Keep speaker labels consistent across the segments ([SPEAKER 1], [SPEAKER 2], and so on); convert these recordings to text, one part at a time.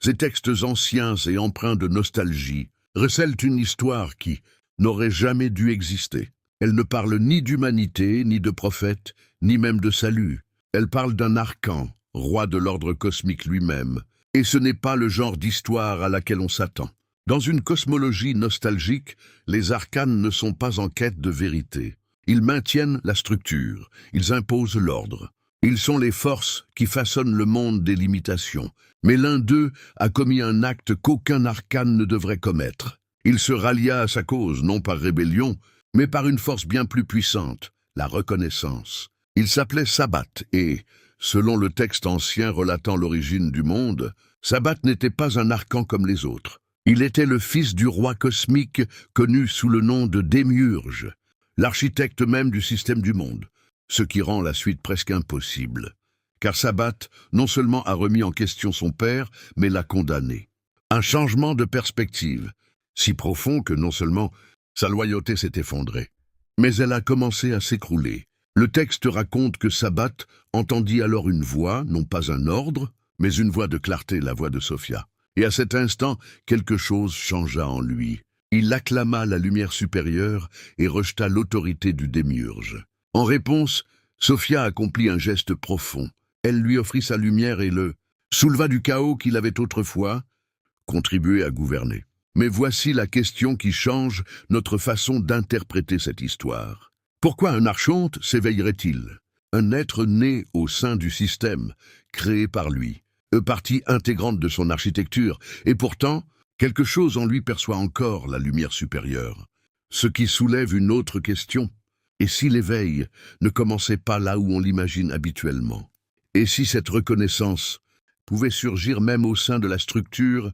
[SPEAKER 1] Ces textes anciens et empreints de nostalgie recèlent une histoire qui n'aurait jamais dû exister. Elle ne parle ni d'humanité, ni de prophète, ni même de salut. Elle parle d'un arcan, roi de l'ordre cosmique lui-même. Et ce n'est pas le genre d'histoire à laquelle on s'attend. Dans une cosmologie nostalgique, les arcanes ne sont pas en quête de vérité. Ils maintiennent la structure, ils imposent l'ordre. Ils sont les forces qui façonnent le monde des limitations. Mais l'un d'eux a commis un acte qu'aucun arcane ne devrait commettre. Il se rallia à sa cause, non par rébellion, mais par une force bien plus puissante, la reconnaissance. Il s'appelait Sabbat et, selon le texte ancien relatant l'origine du monde, Sabbat n'était pas un arcan comme les autres. Il était le fils du roi cosmique connu sous le nom de Démiurge, l'architecte même du système du monde, ce qui rend la suite presque impossible. Car Sabbat non seulement a remis en question son père, mais l'a condamné. Un changement de perspective, si profond que non seulement sa loyauté s'est effondrée, mais elle a commencé à s'écrouler. Le texte raconte que Sabbat entendit alors une voix, non pas un ordre, mais une voix de clarté, la voix de Sophia. Et à cet instant, quelque chose changea en lui. Il acclama la lumière supérieure et rejeta l'autorité du démiurge. En réponse, Sophia accomplit un geste profond. Elle lui offrit sa lumière et le souleva du chaos qu'il avait autrefois contribué à gouverner. Mais voici la question qui change notre façon d'interpréter cette histoire. Pourquoi un archonte s'éveillerait-il? Un être né au sein du système, créé par lui, partie intégrante de son architecture, et pourtant, quelque chose en lui perçoit encore la lumière supérieure. Ce qui soulève une autre question. Et si l'éveil ne commençait pas là où on l'imagine habituellement? Et si cette reconnaissance pouvait surgir même au sein de la structure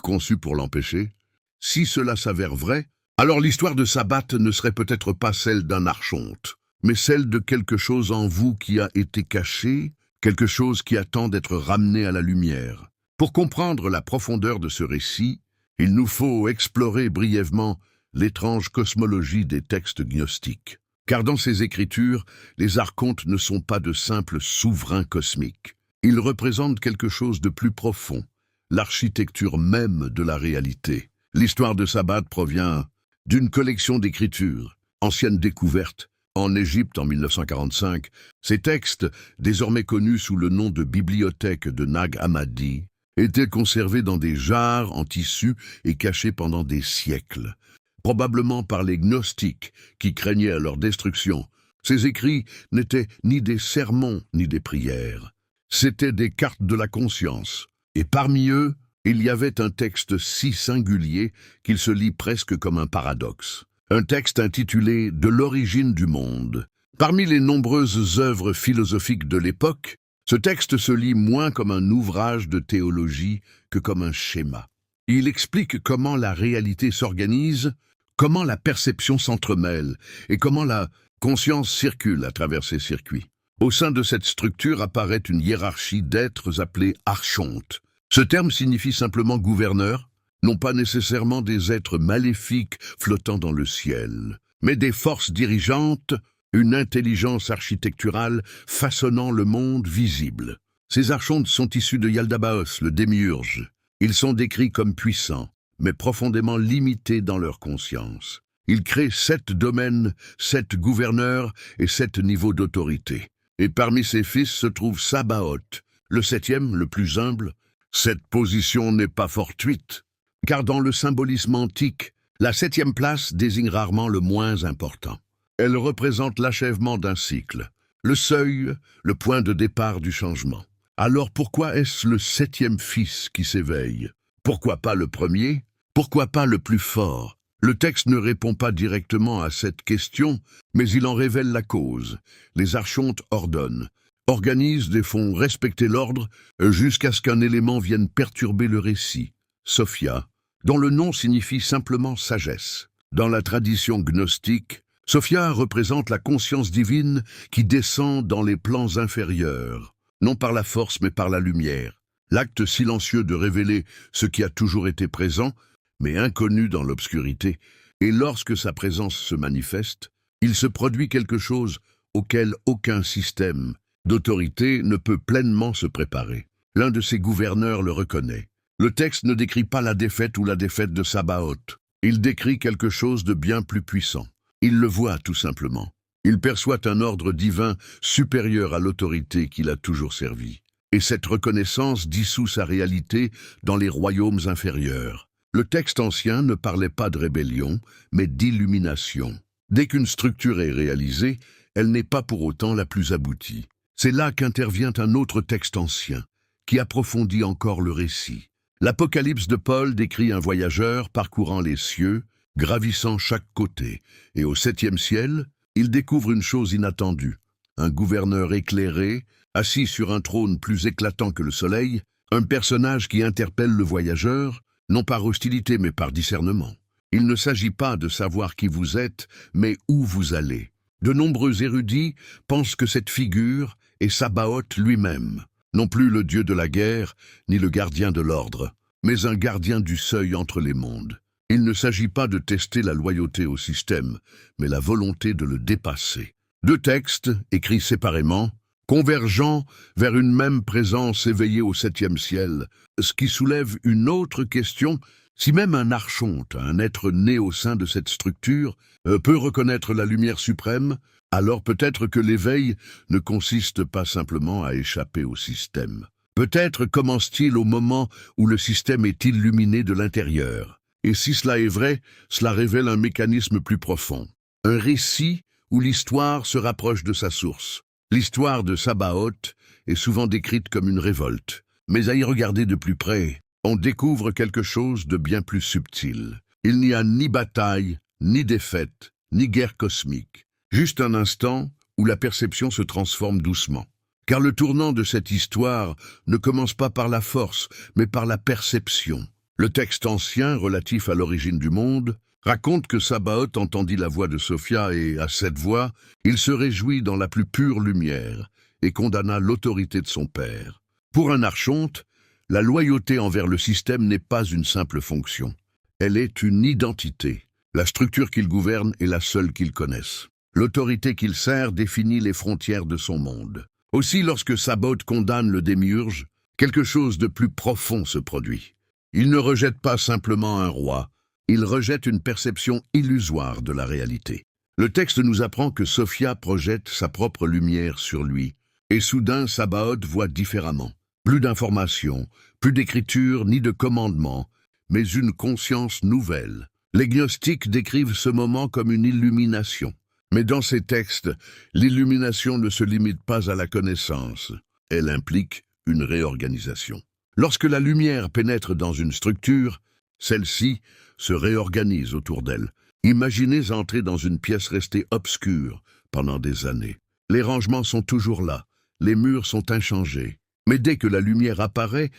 [SPEAKER 1] conçue pour l'empêcher? Si cela s'avère vrai, alors l'histoire de Sabbat ne serait peut-être pas celle d'un archonte, mais celle de quelque chose en vous qui a été caché, quelque chose qui attend d'être ramené à la lumière. Pour comprendre la profondeur de ce récit, il nous faut explorer brièvement l'étrange cosmologie des textes gnostiques. Car dans ces écritures, les archontes ne sont pas de simples souverains cosmiques. Ils représentent quelque chose de plus profond, l'architecture même de la réalité. L'histoire de Sabbat provient d'une collection d'écritures, anciennes découvertes, en Égypte en 1945. Ces textes, désormais connus sous le nom de bibliothèque de Nag Hammadi, étaient conservés dans des jarres en tissu et cachés pendant des siècles, probablement par les gnostiques qui craignaient leur destruction. Ces écrits n'étaient ni des sermons ni des prières. C'étaient des cartes de la conscience. Et parmi eux, il y avait un texte si singulier qu'il se lit presque comme un paradoxe. Un texte intitulé « De l'origine du monde ». Parmi les nombreuses œuvres philosophiques de l'époque, ce texte se lit moins comme un ouvrage de théologie que comme un schéma. Il explique comment la réalité s'organise, comment la perception s'entremêle et comment la conscience circule à travers ces circuits. Au sein de cette structure apparaît une hiérarchie d'êtres appelés archontes. Ce terme signifie simplement gouverneur, non pas nécessairement des êtres maléfiques flottant dans le ciel, mais des forces dirigeantes, une intelligence architecturale façonnant le monde visible. Ces archontes sont issus de Yaldabaoth, le démiurge. Ils sont décrits comme puissants, mais profondément limités dans leur conscience. Ils créent 7 domaines, 7 gouverneurs et 7 niveaux d'autorité. Et parmi ses fils se trouve Sabaoth, le 7e, le plus humble. Cette position n'est pas fortuite, car dans le symbolisme antique, la 7e place désigne rarement le moins important. Elle représente l'achèvement d'un cycle, le seuil, le point de départ du changement. Alors pourquoi est-ce le 7e fils qui s'éveille? Pourquoi pas le premier? Pourquoi pas le plus fort? Le texte ne répond pas directement à cette question, mais il en révèle la cause. Les archontes ordonnent, organisent et font respecter l'ordre jusqu'à ce qu'un élément vienne perturber le récit. Sophia, dont le nom signifie simplement sagesse. Dans la tradition gnostique, Sophia représente la conscience divine qui descend dans les plans inférieurs, non par la force mais par la lumière. L'acte silencieux de révéler ce qui a toujours été présent, mais inconnu dans l'obscurité, et lorsque sa présence se manifeste, il se produit quelque chose auquel aucun système d'autorité ne peut pleinement se préparer. L'un de ses gouverneurs le reconnaît. Le texte ne décrit pas la défaite ou la défaite de Sabaoth. Il décrit quelque chose de bien plus puissant. Il le voit tout simplement. Il perçoit un ordre divin supérieur à l'autorité qu'il a toujours servi. Et cette reconnaissance dissout sa réalité dans les royaumes inférieurs. Le texte ancien ne parlait pas de rébellion, mais d'illumination. Dès qu'une structure est réalisée, elle n'est pas pour autant la plus aboutie. C'est là qu'intervient un autre texte ancien, qui approfondit encore le récit. L'Apocalypse de Paul décrit un voyageur parcourant les cieux, gravissant chaque côté, et au 7e ciel, il découvre une chose inattendue. Un gouverneur éclairé, assis sur un trône plus éclatant que le soleil, un personnage qui interpelle le voyageur, non par hostilité mais par discernement. Il ne s'agit pas de savoir qui vous êtes, mais où vous allez. De nombreux érudits pensent que cette figure est Sabaoth lui-même, non plus le dieu de la guerre, ni le gardien de l'ordre, mais un gardien du seuil entre les mondes. Il ne s'agit pas de tester la loyauté au système, mais la volonté de le dépasser. Deux textes, écrits séparément, convergeant vers une même présence éveillée au 7e ciel, ce qui soulève une autre question. Si même un archonte, un être né au sein de cette structure, peut reconnaître la lumière suprême, alors peut-être que l'éveil ne consiste pas simplement à échapper au système. Peut-être commence-t-il au moment où le système est illuminé de l'intérieur. Et si cela est vrai, cela révèle un mécanisme plus profond. Un récit où l'histoire se rapproche de sa source. L'histoire de Sabaoth est souvent décrite comme une révolte, mais à y regarder de plus près, on découvre quelque chose de bien plus subtil. Il n'y a ni bataille, ni défaite, ni guerre cosmique. Juste un instant où la perception se transforme doucement. Car le tournant de cette histoire ne commence pas par la force, mais par la perception. Le texte ancien, relatif à l'origine du monde, raconte que Sabaoth entendit la voix de Sophia et, à cette voix, il se réjouit dans la plus pure lumière et condamna l'autorité de son père. Pour un archonte, la loyauté envers le système n'est pas une simple fonction. Elle est une identité. La structure qu'il gouverne est la seule qu'il connaisse. L'autorité qu'il sert définit les frontières de son monde. Aussi, lorsque Sabaoth condamne le démiurge, quelque chose de plus profond se produit. Il ne rejette pas simplement un roi, il rejette une perception illusoire de la réalité. Le texte nous apprend que Sophia projette sa propre lumière sur lui, et soudain Sabaoth voit différemment. Plus d'informations, plus d'écriture ni de commandements, mais une conscience nouvelle. Les gnostiques décrivent ce moment comme une illumination. Mais dans ces textes, l'illumination ne se limite pas à la connaissance. Elle implique une réorganisation. Lorsque la lumière pénètre dans une structure, celle-ci se réorganise autour d'elle. Imaginez entrer dans une pièce restée obscure pendant des années. Les rangements sont toujours là, les murs sont inchangés. Mais dès que la lumière apparaît,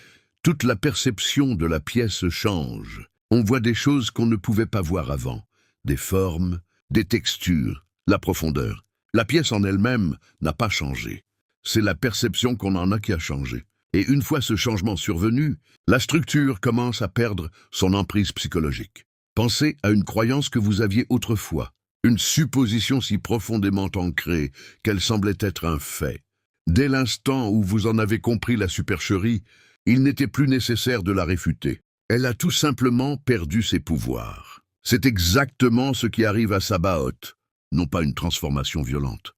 [SPEAKER 1] toute la perception de la pièce change. On voit des choses qu'on ne pouvait pas voir avant, des formes, des textures, la profondeur. La pièce en elle-même n'a pas changé. C'est la perception qu'on en a qui a changé. Et une fois ce changement survenu, la structure commence à perdre son emprise psychologique. Pensez à une croyance que vous aviez autrefois, une supposition si profondément ancrée qu'elle semblait être un fait. Dès l'instant où vous en avez compris la supercherie, il n'était plus nécessaire de la réfuter. Elle a tout simplement perdu ses pouvoirs. C'est exactement ce qui arrive à Sabaoth, non pas une transformation violente,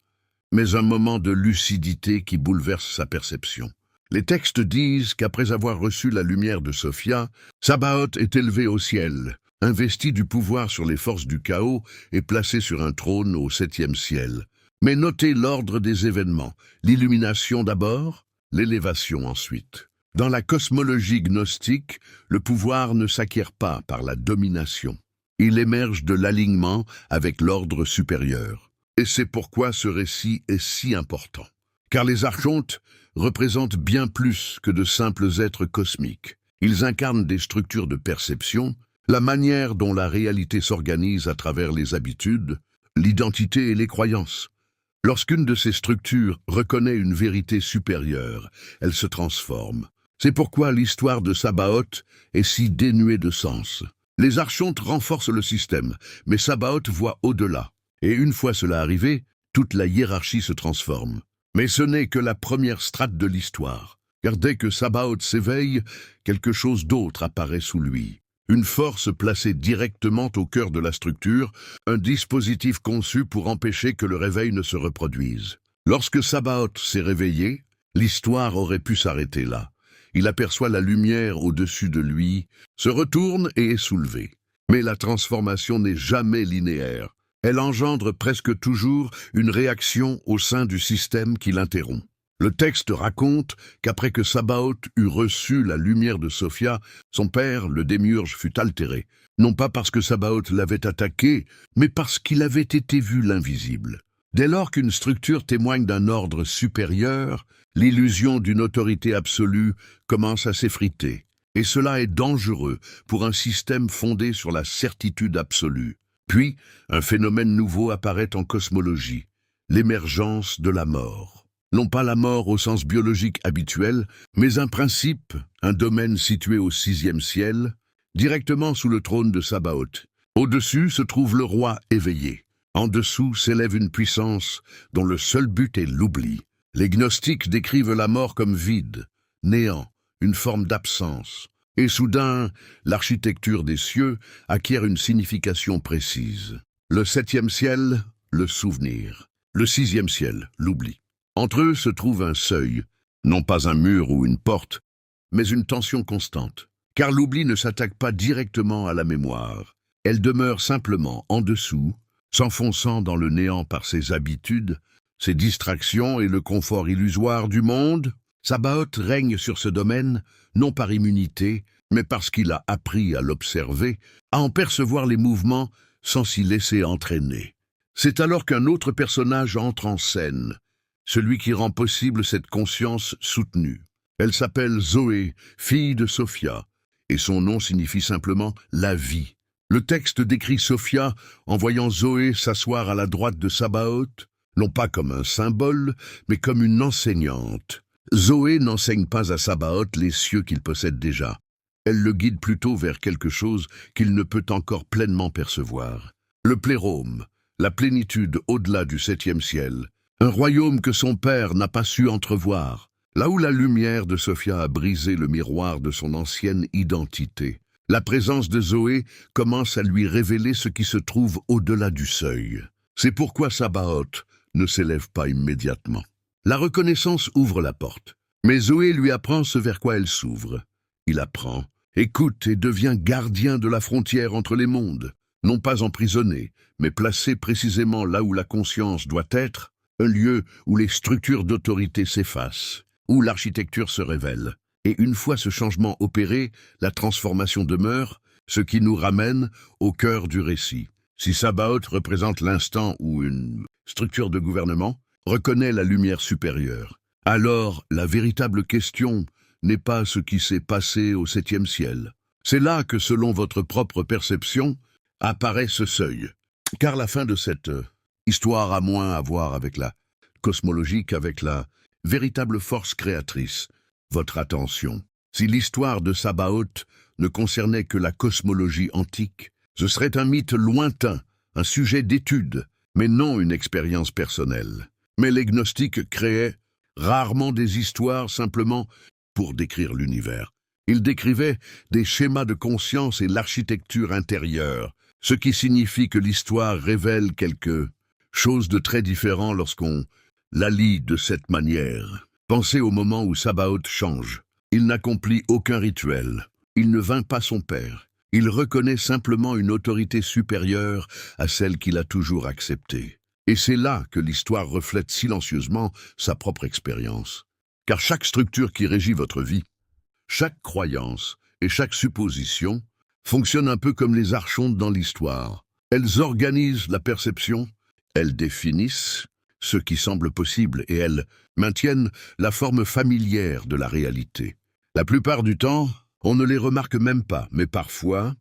[SPEAKER 1] mais un moment de lucidité qui bouleverse sa perception. Les textes disent qu'après avoir reçu la lumière de Sophia, Sabaoth est élevé au ciel, investi du pouvoir sur les forces du chaos et placé sur un trône au 7e ciel. Mais notez l'ordre des événements, l'illumination d'abord, l'élévation ensuite. Dans la cosmologie gnostique, le pouvoir ne s'acquiert pas par la domination. Il émerge de l'alignement avec l'ordre supérieur. Et c'est pourquoi ce récit est si important. Car les archontes représentent bien plus que de simples êtres cosmiques. Ils incarnent des structures de perception, la manière dont la réalité s'organise à travers les habitudes, l'identité et les croyances. Lorsqu'une de ces structures reconnaît une vérité supérieure, elle se transforme. C'est pourquoi l'histoire de Sabaoth est si dénuée de sens. Les archontes renforcent le système, mais Sabaoth voit au-delà. Et une fois cela arrivé, toute la hiérarchie se transforme. Mais ce n'est que la première strate de l'histoire. car dès que Sabaoth s'éveille, quelque chose d'autre apparaît sous lui. Une force placée directement au cœur de la structure, un dispositif conçu pour empêcher que le réveil ne se reproduise. Lorsque Sabaoth s'est réveillé, l'histoire aurait pu s'arrêter là. Il aperçoit la lumière au-dessus de lui, se retourne et est soulevé. Mais la transformation n'est jamais linéaire. Elle engendre presque toujours une réaction au sein du système qui l'interrompt. Le texte raconte qu'après que Sabaoth eut reçu la lumière de Sophia, son père, le démiurge, fut altéré. Non pas parce que Sabaoth l'avait attaqué, mais parce qu'il avait été vu l'invisible. Dès lors qu'une structure témoigne d'un ordre supérieur, l'illusion d'une autorité absolue commence à s'effriter. Et cela est dangereux pour un système fondé sur la certitude absolue. Puis, un phénomène nouveau apparaît en cosmologie, l'émergence de la mort. Non pas la mort au sens biologique habituel, mais un principe, un domaine situé au 6e ciel, directement sous le trône de Sabaoth. Au-dessus se trouve le roi éveillé. En dessous s'élève une puissance dont le seul but est l'oubli. Les gnostiques décrivent la mort comme vide, néant, une forme d'absence. Et soudain, l'architecture des cieux acquiert une signification précise. Le 7e ciel, le souvenir. Le 6e ciel, l'oubli. Entre eux se trouve un seuil, non pas un mur ou une porte, mais une tension constante. Car l'oubli ne s'attaque pas directement à la mémoire. Elle demeure simplement en dessous, s'enfonçant dans le néant par ses habitudes, ses distractions et le confort illusoire du monde. Sabaoth règne sur ce domaine, non par immunité, mais parce qu'il a appris à l'observer, à en percevoir les mouvements sans s'y laisser entraîner. C'est alors qu'un autre personnage entre en scène, celui qui rend possible cette conscience soutenue. Elle s'appelle Zoé, fille de Sophia, et son nom signifie simplement « la vie ». Le texte décrit Sophia en voyant Zoé s'asseoir à la droite de Sabaoth, non pas comme un symbole, mais comme une enseignante. Zoé n'enseigne pas à Sabaoth les cieux qu'il possède déjà. Elle le guide plutôt vers quelque chose qu'il ne peut encore pleinement percevoir. Le plérôme, la plénitude au-delà du 7e ciel, un royaume que son père n'a pas su entrevoir, là où la lumière de Sophia a brisé le miroir de son ancienne identité. La présence de Zoé commence à lui révéler ce qui se trouve au-delà du seuil. C'est pourquoi Sabaoth ne s'élève pas immédiatement. La reconnaissance ouvre la porte, mais Zoé lui apprend ce vers quoi elle s'ouvre. Il apprend, écoute et devient gardien de la frontière entre les mondes, non pas emprisonné, mais placé précisément là où la conscience doit être, un lieu où les structures d'autorité s'effacent, où l'architecture se révèle. Et une fois ce changement opéré, la transformation demeure, ce qui nous ramène au cœur du récit. Si Sabaoth représente l'instant où une structure de gouvernement reconnaît la lumière supérieure, alors la véritable question n'est pas ce qui s'est passé au 7e ciel. C'est là que, selon votre propre perception, apparaît ce seuil. Car la fin de cette histoire a moins à voir avec la cosmologie qu'avec la véritable force créatrice. Votre attention. Si l'histoire de Sabaoth ne concernait que la cosmologie antique, ce serait un mythe lointain, un sujet d'étude, mais non une expérience personnelle. Mais les gnostiques créaient rarement des histoires simplement pour décrire l'univers. Ils décrivaient des schémas de conscience et l'architecture intérieure, ce qui signifie que l'histoire révèle quelque chose de très différent lorsqu'on la lit de cette manière. Pensez au moment où Sabaoth change. Il n'accomplit aucun rituel. Il ne vainc pas son père. Il reconnaît simplement une autorité supérieure à celle qu'il a toujours acceptée. Et c'est là que l'histoire reflète silencieusement sa propre expérience. Car chaque structure qui régit votre vie, chaque croyance et chaque supposition fonctionnent un peu comme les archontes dans l'histoire. Elles organisent la perception, elles définissent ce qui semble possible et elles maintiennent la forme familière de la réalité. La plupart du temps, on ne les remarque même pas, mais parfois,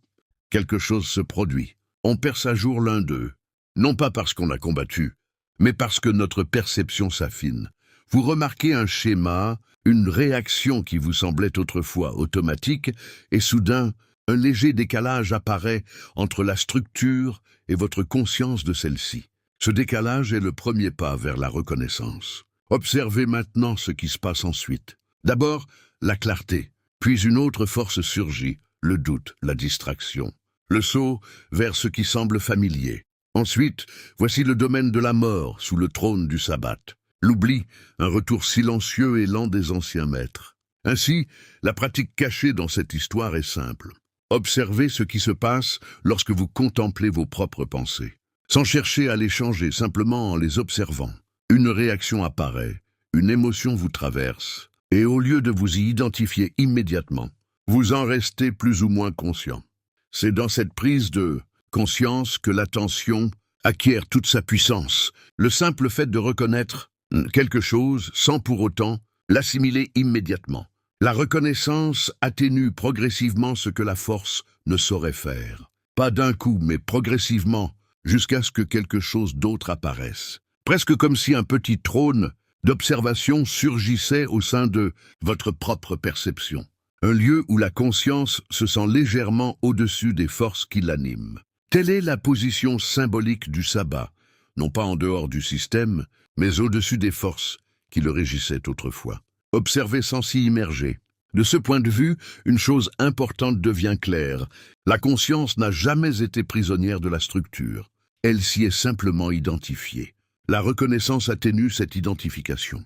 [SPEAKER 1] quelque chose se produit. On perce à jour l'un d'eux, non pas parce qu'on a combattu, mais parce que notre perception s'affine. Vous remarquez un schéma, une réaction qui vous semblait autrefois automatique, et soudain, un léger décalage apparaît entre la structure et votre conscience de celle-ci. Ce décalage est le premier pas vers la reconnaissance. Observez maintenant ce qui se passe ensuite. D'abord, la clarté, puis une autre force surgit, le doute, la distraction. Le saut vers ce qui semble familier. Ensuite, voici le domaine de la mort sous le trône du sabbat. L'oubli, un retour silencieux et lent des anciens maîtres. Ainsi, la pratique cachée dans cette histoire est simple. Observez ce qui se passe lorsque vous contemplez vos propres pensées. Sans chercher à les changer, simplement en les observant. Une réaction apparaît, une émotion vous traverse, et au lieu de vous y identifier immédiatement, vous en restez plus ou moins conscient. C'est dans cette prise de conscience que l'attention acquiert toute sa puissance. Le simple fait de reconnaître quelque chose sans pour autant l'assimiler immédiatement. La reconnaissance atténue progressivement ce que la force ne saurait faire. Pas d'un coup, mais progressivement, jusqu'à ce que quelque chose d'autre apparaisse. Presque comme si un petit trône d'observation surgissait au sein de votre propre perception. Un lieu où la conscience se sent légèrement au-dessus des forces qui l'animent. Telle est la position symbolique du sabbat, non pas en dehors du système, mais au-dessus des forces qui le régissaient autrefois. Observez sans s'y immerger. De ce point de vue, une chose importante devient claire. La conscience n'a jamais été prisonnière de la structure. Elle s'y est simplement identifiée. La reconnaissance atténue cette identification.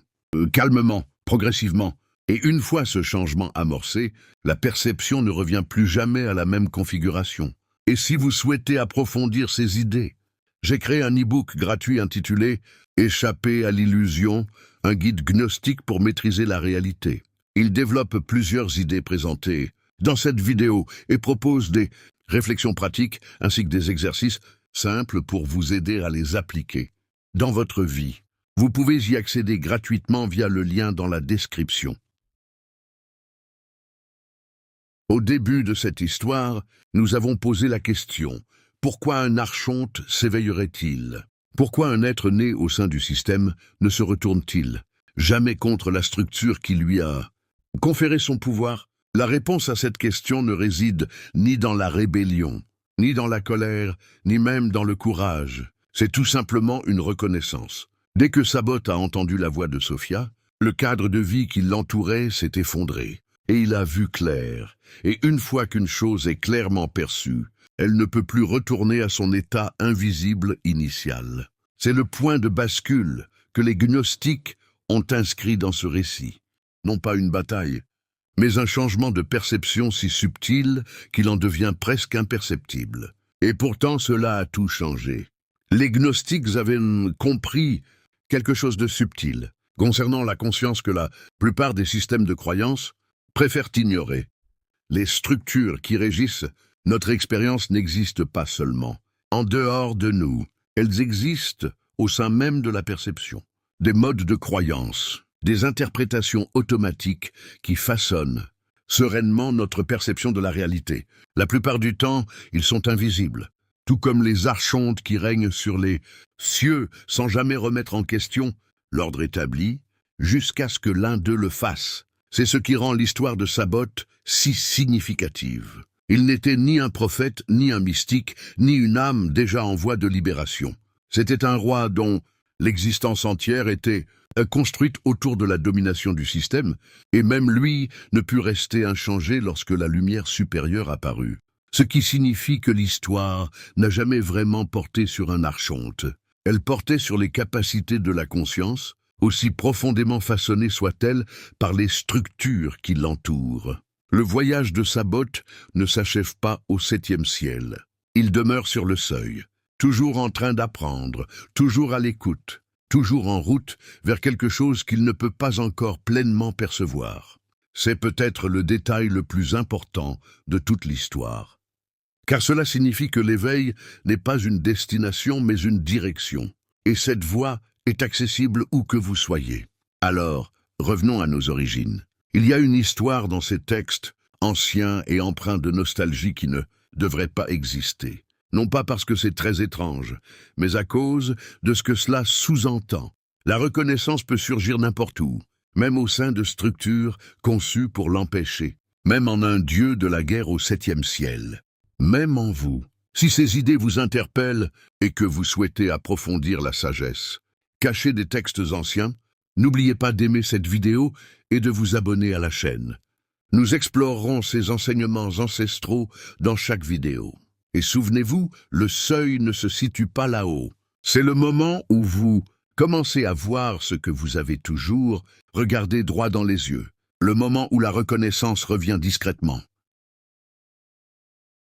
[SPEAKER 1] Calmement, progressivement. Et une fois ce changement amorcé, la perception ne revient plus jamais à la même configuration. Et si vous souhaitez approfondir ces idées, j'ai créé un e-book gratuit intitulé « Échapper à l'illusion », un guide gnostique pour maîtriser la réalité. Il développe plusieurs idées présentées dans cette vidéo et propose des réflexions pratiques ainsi que des exercices simples pour vous aider à les appliquer dans votre vie. Vous pouvez y accéder gratuitement via le lien dans la description. Au début de cette histoire, nous avons posé la question « Pourquoi un archonte s'éveillerait-il ? Pourquoi un être né au sein du système ne se retourne-t-il jamais contre la structure qui lui a conféré son pouvoir ?» La réponse à cette question ne réside ni dans la rébellion, ni dans la colère, ni même dans le courage. C'est tout simplement une reconnaissance. Dès que Sabot a entendu la voix de Sophia, le cadre de vie qui l'entourait s'est effondré. Et il a vu clair. Et une fois qu'une chose est clairement perçue, elle ne peut plus retourner à son état invisible initial. C'est le point de bascule que les gnostiques ont inscrit dans ce récit. Non pas une bataille, mais un changement de perception si subtil qu'il en devient presque imperceptible. Et pourtant cela a tout changé. Les gnostiques avaient compris quelque chose de subtil concernant la conscience que la plupart des systèmes de croyance préfèrent ignorer. Les structures qui régissent notre expérience n'existent pas seulement en dehors de nous, elles existent au sein même de la perception. Des modes de croyance, des interprétations automatiques qui façonnent sereinement notre perception de la réalité. La plupart du temps, ils sont invisibles, tout comme les archontes qui règnent sur les cieux sans jamais remettre en question l'ordre établi, jusqu'à ce que l'un d'eux le fasse. C'est ce qui rend l'histoire de Sabot si significative. Il n'était ni un prophète, ni un mystique, ni une âme déjà en voie de libération. C'était un roi dont l'existence entière était construite autour de la domination du système, et même lui ne put rester inchangé lorsque la lumière supérieure apparut. Ce qui signifie que l'histoire n'a jamais vraiment porté sur un archonte. Elle portait sur les capacités de la conscience, aussi profondément façonnées soient-elles par les structures qui l'entourent. Le voyage de Sabot ne s'achève pas au 7e ciel. Il demeure sur le seuil, toujours en train d'apprendre, toujours à l'écoute, toujours en route vers quelque chose qu'il ne peut pas encore pleinement percevoir. C'est peut-être le détail le plus important de toute l'histoire. Car cela signifie que l'éveil n'est pas une destination mais une direction. Et cette voie est accessible où que vous soyez. Alors, revenons à nos origines. Il y a une histoire dans ces textes, anciens et empreints de nostalgie qui ne devrait pas exister. Non pas parce que c'est très étrange, mais à cause de ce que cela sous-entend. La reconnaissance peut surgir n'importe où, même au sein de structures conçues pour l'empêcher, même en un dieu de la guerre au 7e ciel, même en vous. Si ces idées vous interpellent et que vous souhaitez approfondir la sagesse, cachée des textes anciens, N'oubliez pas d'aimer cette vidéo et de vous abonner à la chaîne. Nous explorerons ces enseignements ancestraux dans chaque vidéo. Et souvenez-vous, le seuil ne se situe pas là-haut. C'est le moment où vous commencez à voir ce que vous avez toujours, regardez droit dans les yeux. Le moment où la reconnaissance revient discrètement.